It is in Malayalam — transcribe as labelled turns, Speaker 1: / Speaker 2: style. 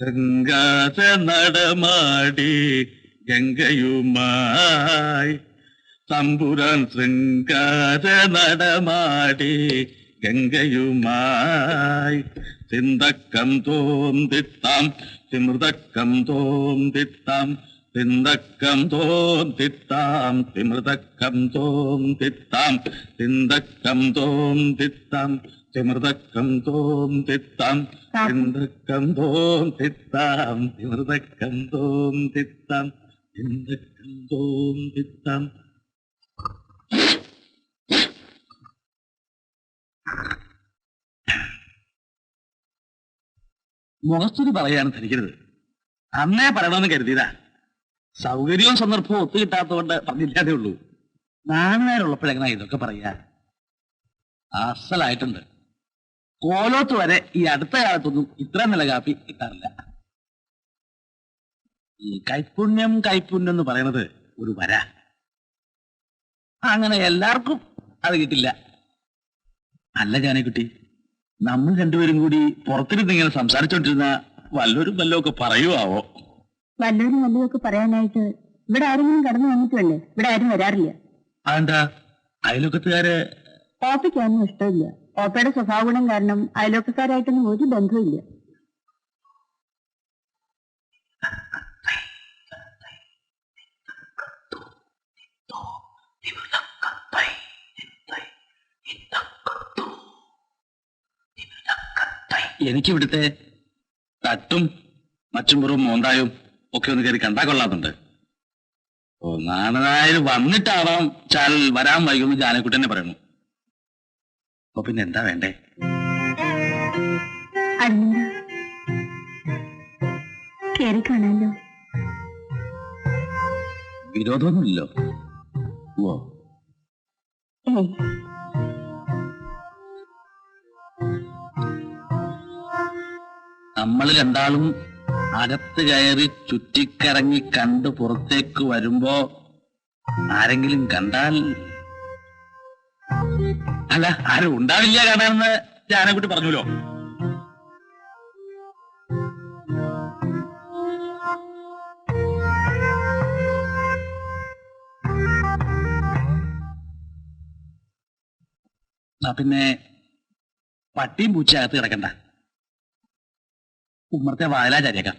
Speaker 1: ഗംഗാധ നടമാടി ഗംഗയുമായി തമ്പുരാൻ ശൃംഗാര നടമാടി ഗംഗയുമായി സിന്തക്കം തോന്തിത്താം തിമൃതക്കം തോന്തിത്താം സിന്തക്കം തോന്തിത്താം തിമൃതക്കം തോന്തിത്താം സിന്തക്കം തോന്തിത്താം തിമൃതക്കം തോന്തിത്താം സിന്തക്കം തോന്തിത്താം തിമൃതക്കം തോന്തിത്താം സിന്തക്കം തോന്തിത്താം. മുഖസ്തുതി പറയാൻ ധരിക്കരുത്. അന്നേ പറയണമെന്ന് കരുതിയതാ. സൗകര്യവും സന്ദർഭവും ഒത്തുകിട്ടാത്തതുകൊണ്ട് പറഞ്ഞില്ലാതേ ഉള്ളൂ. നാണുകാരുള്ളപ്പോഴെങ്ങനെ ഇതൊക്കെ പറയാ? അസലായിട്ടുണ്ട്. കോലോത്ത് വരെ ഈ അടുത്ത കാലത്തൊന്നും ഇത്ര നല്ല കാപ്പി കിട്ടാറില്ല. ഈ കൈപ്പുണ്യം എന്ന് പറയുന്നത് ഒരു വര. അങ്ങനെ എല്ലാവർക്കും അത് കിട്ടില്ല. അല്ല ജാനക്കുട്ടി, നമ്മൾ രണ്ടുപേരും കൂടി പുറത്തിരുന്ന് ഇങ്ങനെ സംസാരിച്ചോണ്ടിരുന്ന വല്ലവരും വല്ലതൊക്കെ പറയുവാവോ?
Speaker 2: വല്ലവരും വല്ലതൊക്കെ പറയാനായിട്ട് ഇവിടെ ആരെങ്കിലും കടന്നു വന്നിട്ടുണ്ടേ? ഇവിടെ ആരും വരാറില്ല.
Speaker 1: അതെന്താ? അയൽവക്കത്തുകാര്
Speaker 2: ഓപ്പയ്ക്കൊന്നും ഇഷ്ടമില്ല. ഓപ്പയുടെ സ്വഭാവ ഗുണം കാരണം അയൽവക്കക്കാരായിട്ടൊന്നും ഒരു ബന്ധമില്ല.
Speaker 1: എനിക്കിവിടുത്തെ തട്ടും മച്ചുമ്പുറവും മോന്തായും ഒക്കെ ഒന്ന് കയറി കണ്ടാ കൊള്ളാത്തുണ്ട്. നാണനായാലും വന്നിട്ടാവാം ചാൽ വരാൻ വൈകുന്നു ജാനക്കുട്ടനെ പറയുന്നു. അപ്പൊ പിന്നെ എന്താ വേണ്ടേ?
Speaker 2: കേറി കാണാലോ.
Speaker 1: വിരോധമൊന്നുമില്ലോ? ഓ നമ്മൾ രണ്ടാളും അകത്ത് കയറി ചുറ്റിക്കറങ്ങി കണ്ട് പുറത്തേക്ക് വരുമ്പോ ആരെങ്കിലും കണ്ടാൽ, അല്ല ആരും ഉണ്ടാവില്ല കാണാമെന്ന് ജാനക്കുട്ടി പറഞ്ഞല്ലോ. പിന്നെ പട്ടിയും പൂച്ച അകത്ത് കിടക്കണ്ട, ഉമ്മറത്തെ വാതിലാചാരിയേക്കാം.